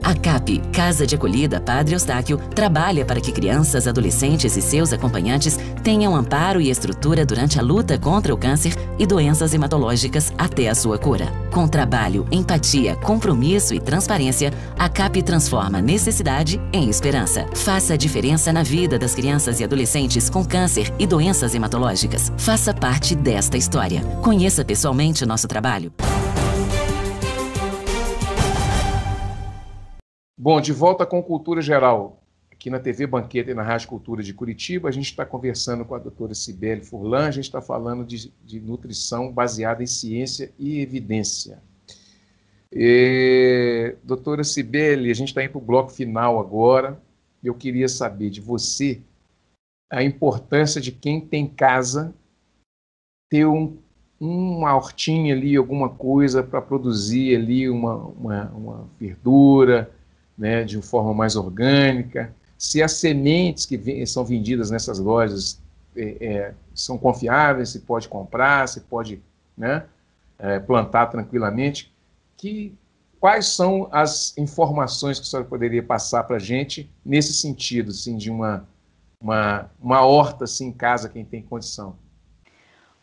A CAP, Casa de Acolhida Padre Eustáquio, trabalha para que crianças, adolescentes e seus acompanhantes tenham amparo e estrutura durante a luta contra o câncer e doenças hematológicas até a sua cura. Com trabalho, empatia, compromisso e transparência, a CAP transforma necessidade em esperança. Faça a diferença na vida das crianças e adolescentes com câncer e doenças hematológicas. Faça parte desta história. Conheça pessoalmente o nosso trabalho. Bom, de volta com Cultura Geral, aqui na TV Banqueta e na Rádio Cultura de Curitiba. A gente está conversando com a doutora Cibele Furlan, a gente está falando de nutrição baseada em ciência e evidência. Doutora Cibele, a gente está indo para o bloco final agora. Eu queria saber de você a importância de quem tem casa ter uma hortinha ali, alguma coisa para produzir ali uma verdura, né, de uma forma mais orgânica, se as sementes que são vendidas nessas lojas são confiáveis, se pode comprar, se pode, né, plantar tranquilamente, quais são as informações que a senhora poderia passar para a gente nesse sentido, assim, de uma horta assim, em casa, quem tem condição?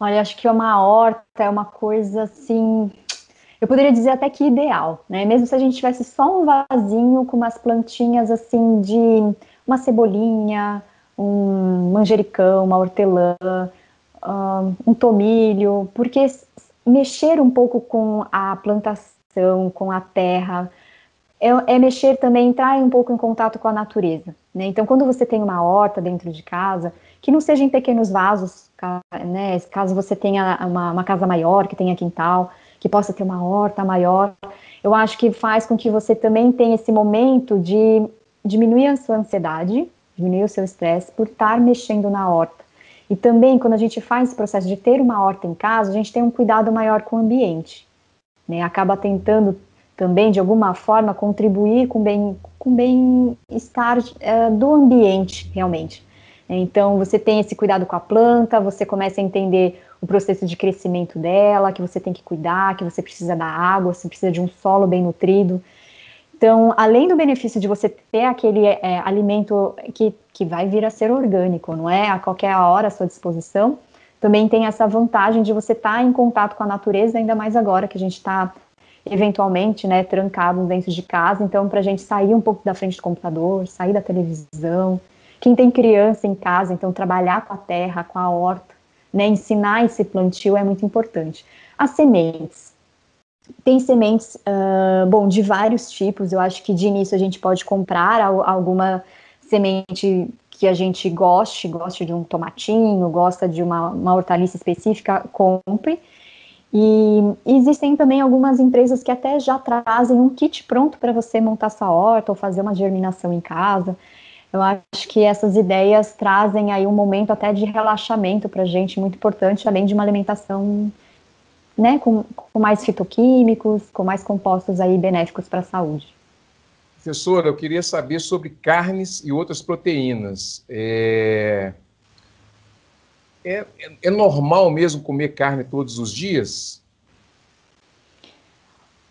Olha, acho que uma horta é uma coisa assim... Eu poderia dizer até que ideal, né? Mesmo se a gente tivesse só um vasinho com umas plantinhas assim de uma cebolinha, um manjericão, uma hortelã, um tomilho, porque mexer um pouco com a plantação, com a terra, é mexer também, entrar um pouco em contato com a natureza, né? Então, quando você tem uma horta dentro de casa, que não seja em pequenos vasos, né? Caso você tenha uma casa maior, que tenha quintal, que possa ter uma horta maior, eu acho que faz com que você também tenha esse momento de diminuir a sua ansiedade, diminuir o seu estresse por estar mexendo na horta. E também, quando a gente faz esse processo de ter uma horta em casa, a gente tem um cuidado maior com o ambiente, né? Acaba tentando também, de alguma forma, contribuir com o bem-estar do ambiente, realmente. Então, você tem esse cuidado com a planta, você começa a entender o processo de crescimento dela, que você tem que cuidar, que você precisa da água, você precisa de um solo bem nutrido. Então, além do benefício de você ter aquele alimento que vai vir a ser orgânico, não é a qualquer hora à sua disposição, também tem essa vantagem de você estar em contato com a natureza, ainda mais agora que a gente está, eventualmente, né, trancado dentro de casa. Então, para a gente sair um pouco da frente do computador, sair da televisão. Quem tem criança em casa, então, trabalhar com a terra, com a horta, né, ensinar esse plantio é muito importante. As sementes. Tem sementes, de vários tipos. Eu acho que de início a gente pode comprar alguma semente que a gente goste de um tomatinho, gosta de uma hortaliça específica, compre. E existem também algumas empresas que até já trazem um kit pronto para você montar sua horta ou fazer uma germinação em casa. Eu acho que essas ideias trazem aí um momento até de relaxamento para a gente muito importante, além de uma alimentação, né, com mais fitoquímicos, com mais compostos aí benéficos para a saúde. Professora, eu queria saber sobre carnes e outras proteínas. É normal mesmo comer carne todos os dias?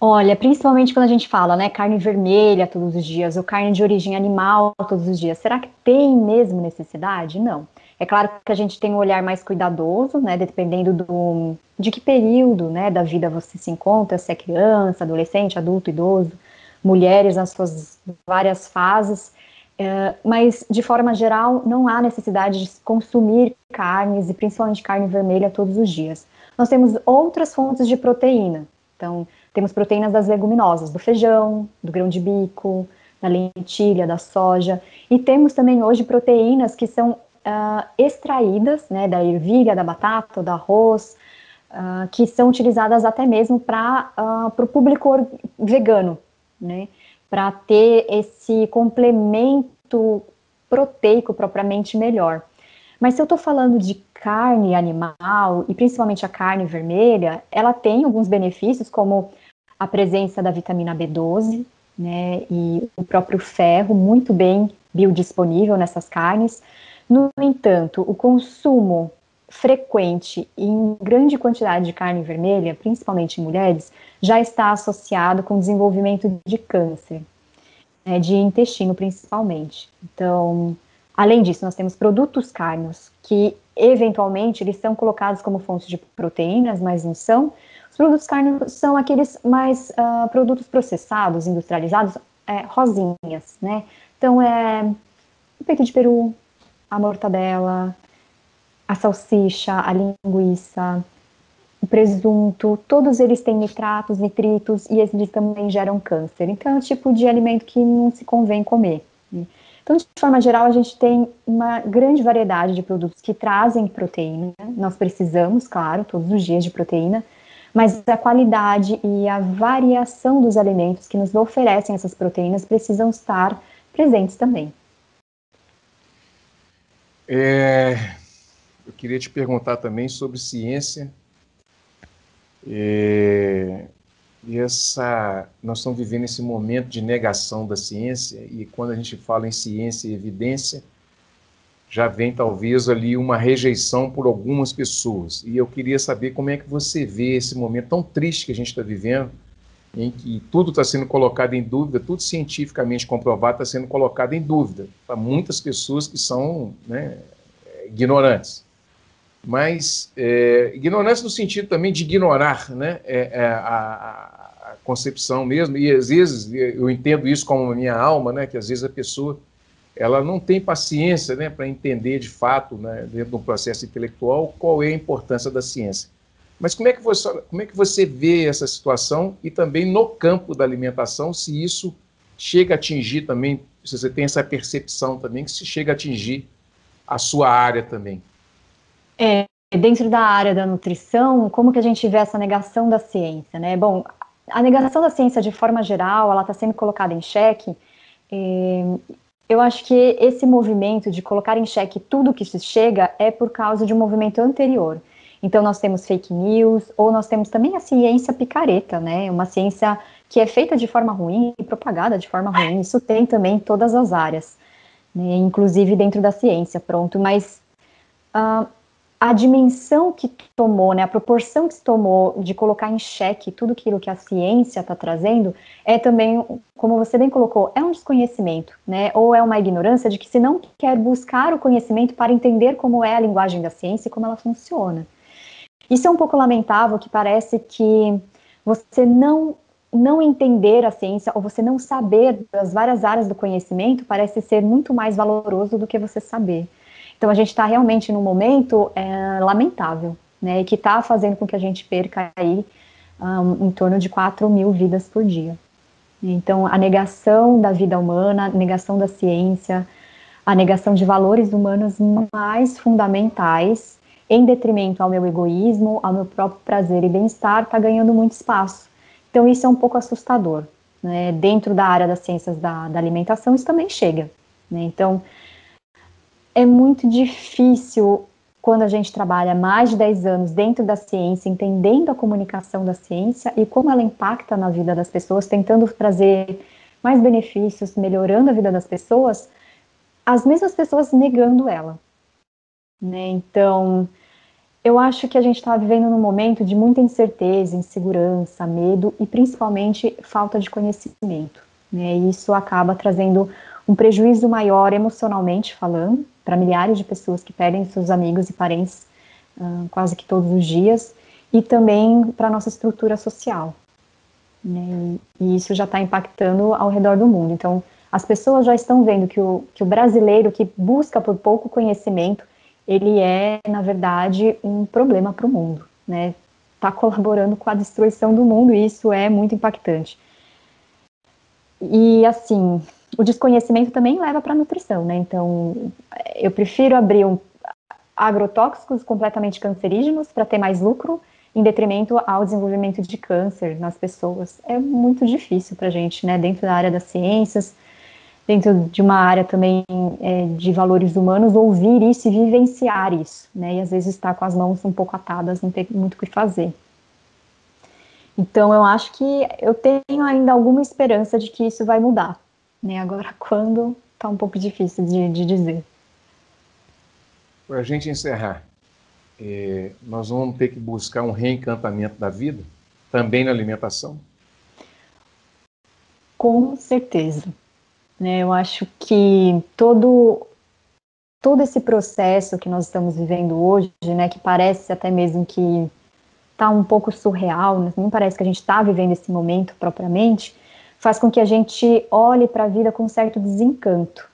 Olha, principalmente quando a gente fala, né, carne vermelha todos os dias, ou carne de origem animal todos os dias, será que tem mesmo necessidade? Não. É claro que a gente tem um olhar mais cuidadoso, né, dependendo de que período, né, da vida você se encontra, se é criança, adolescente, adulto, idoso, mulheres nas suas várias fases, mas de forma geral não há necessidade de consumir carnes, e principalmente carne vermelha todos os dias. Nós temos outras fontes de proteína, então temos proteínas das leguminosas, do feijão, do grão de bico, da lentilha, da soja, e temos também hoje proteínas que são extraídas, né, da ervilha, da batata, do arroz, que são utilizadas até mesmo para o público vegano, né, para ter esse complemento proteico propriamente melhor. Mas se eu estou falando de carne animal, e principalmente a carne vermelha, ela tem alguns benefícios, como a presença da vitamina B12, né, e o próprio ferro, muito bem biodisponível nessas carnes. No entanto, o consumo frequente e em grande quantidade de carne vermelha, principalmente em mulheres, já está associado com desenvolvimento de câncer, né, de intestino principalmente. Então, além disso, nós temos produtos cárneos que, eventualmente, eles são colocados como fonte de proteínas, mas não são. Os produtos cárneos são aqueles mais produtos processados, industrializados, rosinhas, né? Então, o peito de peru, a mortadela, a salsicha, a linguiça, o presunto, todos eles têm nitratos, nitritos, e eles também geram câncer. Então, é um tipo de alimento que não se convém comer, né? Então, de forma geral, a gente tem uma grande variedade de produtos que trazem proteína. Nós precisamos, claro, todos os dias de proteína, mas a qualidade e a variação dos alimentos que nos oferecem essas proteínas precisam estar presentes também. Eu queria te perguntar também sobre ciência. Nós estamos vivendo esse momento de negação da ciência, e quando a gente fala em ciência e evidência, já vem talvez ali uma rejeição por algumas pessoas. E eu queria saber como é que você vê esse momento tão triste que a gente está vivendo, em que tudo está sendo colocado em dúvida, tudo cientificamente comprovado está sendo colocado em dúvida para muitas pessoas que são, né, ignorantes. Mas ignorância no sentido também de ignorar, né, a concepção mesmo, e às vezes eu entendo isso como a minha alma, né, que às vezes a pessoa ela não tem paciência, né, para entender de fato, né, dentro de um processo intelectual, qual é a importância da ciência. Mas como é que você vê essa situação, e também no campo da alimentação, se isso chega a atingir também, se você tem essa percepção também, que se chega a atingir a sua área também? Dentro da área da nutrição, como que a gente vê essa negação da ciência, né? Bom, a negação da ciência de forma geral, ela está sendo colocada em xeque. Eu acho que esse movimento de colocar em xeque tudo que se chega é por causa de um movimento anterior. Então, nós temos fake news, ou nós temos também a ciência picareta, né? Uma ciência que é feita de forma ruim e propagada de forma ruim. Isso tem também em todas as áreas, né? Inclusive dentro da ciência, pronto. Mas a dimensão que tomou, né, a proporção que se tomou de colocar em xeque tudo aquilo que a ciência está trazendo é também, como você bem colocou, é um desconhecimento, né, ou é uma ignorância de que se não quer buscar o conhecimento para entender como é a linguagem da ciência e como ela funciona. Isso é um pouco lamentável, que parece que você não entender a ciência ou você não saber das várias áreas do conhecimento parece ser muito mais valoroso do que você saber. Então, a gente está realmente num momento lamentável, né, e que está fazendo com que a gente perca aí em torno de 4.000 vidas por dia. Então, a negação da vida humana, a negação da ciência, a negação de valores humanos mais fundamentais, em detrimento ao meu egoísmo, ao meu próprio prazer e bem-estar, está ganhando muito espaço. Então, isso é um pouco assustador, né? Dentro da área das ciências da alimentação, isso também chega, né? Então, é muito difícil, quando a gente trabalha mais de 10 anos dentro da ciência, entendendo a comunicação da ciência e como ela impacta na vida das pessoas, tentando trazer mais benefícios, melhorando a vida das pessoas, as mesmas pessoas negando ela, né? Então, eu acho que a gente está vivendo num momento de muita incerteza, insegurança, medo e principalmente falta de conhecimento, né? E isso acaba trazendo um prejuízo maior emocionalmente falando, para milhares de pessoas que perdem seus amigos e parentes quase que todos os dias, e também para a nossa estrutura social, né? E isso já está impactando ao redor do mundo. Então, as pessoas já estão vendo que o brasileiro que busca por pouco conhecimento, ele é, na verdade, um problema para o mundo, né? Está colaborando com a destruição do mundo, e isso é muito impactante. E, assim, o desconhecimento também leva para a nutrição, né? Então, eu prefiro abrir agrotóxicos completamente cancerígenos para ter mais lucro, em detrimento ao desenvolvimento de câncer nas pessoas. É muito difícil para a gente, né? Dentro da área das ciências, dentro de uma área também de valores humanos, ouvir isso e vivenciar isso, né? E às vezes estar com as mãos um pouco atadas, não ter muito o que fazer. Então, eu acho que eu tenho ainda alguma esperança de que isso vai mudar, né? Agora, quando, está um pouco difícil de dizer. Para a gente encerrar, nós vamos ter que buscar um reencantamento da vida, também na alimentação? Com certeza, né? Eu acho que todo esse processo que nós estamos vivendo hoje, né, que parece até mesmo que está um pouco surreal, né? Nem parece que a gente está vivendo esse momento propriamente, faz com que a gente olhe para a vida com um certo desencanto,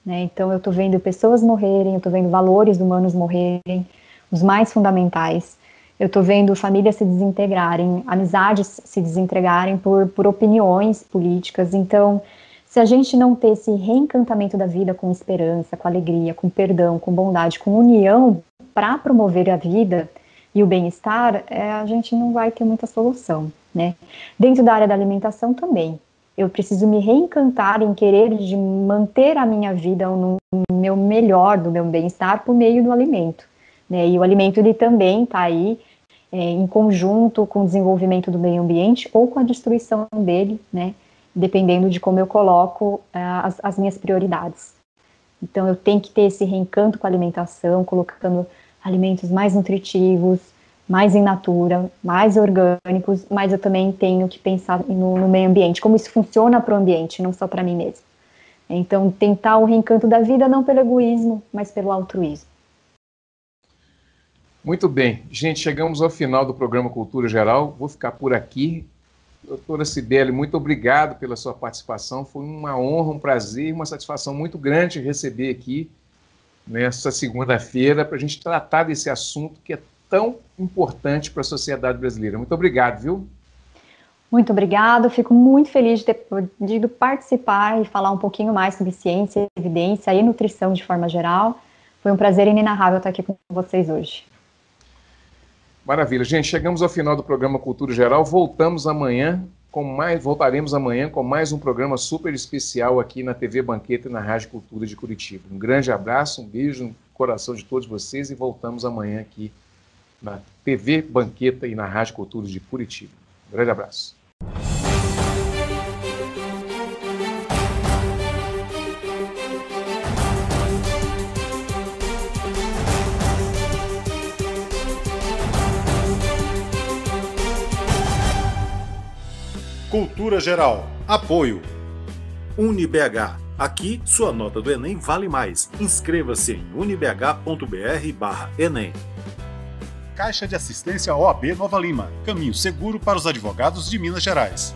né? Então, eu estou vendo pessoas morrerem, eu estou vendo valores humanos morrerem, os mais fundamentais. Eu estou vendo famílias se desintegrarem, amizades se desintegrarem por opiniões políticas. Então, se a gente não ter esse reencantamento da vida com esperança, com alegria, com perdão, com bondade, com união para promover a vida e o bem-estar, a gente não vai ter muita solução, né? Dentro da área da alimentação também. Eu preciso me reencantar em querer de manter a minha vida no meu melhor, do meu bem-estar, por meio do alimento, né? E o alimento, ele também está aí em conjunto com o desenvolvimento do meio ambiente ou com a destruição dele, né? Dependendo de como eu coloco as minhas prioridades. Então, eu tenho que ter esse reencanto com a alimentação, colocando alimentos mais nutritivos, mais in natura, mais orgânicos, mas eu também tenho que pensar no meio ambiente, como isso funciona para o ambiente, não só para mim mesmo. Então, tentar o reencanto da vida não pelo egoísmo, mas pelo altruísmo. Muito bem. Gente, chegamos ao final do programa Cultura Geral. Vou ficar por aqui. Doutora Cibele, muito obrigado pela sua participação. Foi uma honra, um prazer, uma satisfação muito grande receber aqui nessa segunda-feira para a gente tratar desse assunto que é tão importante para a sociedade brasileira. Muito obrigado, viu? Muito obrigado. Fico muito feliz de ter podido participar e falar um pouquinho mais sobre ciência, evidência e nutrição de forma geral. Foi um prazer inenarrável estar aqui com vocês hoje. Maravilha. Gente, chegamos ao final do programa Cultura Geral. Voltamos amanhã voltaremos amanhã com mais um programa super especial aqui na TV Banqueta e na Rádio Cultura de Curitiba. Um grande abraço, um beijo no coração de todos vocês e voltamos amanhã aqui na TV Banqueta e na Rádio Cultura de Curitiba. Um grande abraço. Cultura Geral. Apoio. UniBH. Aqui, sua nota do Enem vale mais. Inscreva-se em unibh.br/Enem. Caixa de Assistência OAB Nova Lima. Caminho seguro para os advogados de Minas Gerais.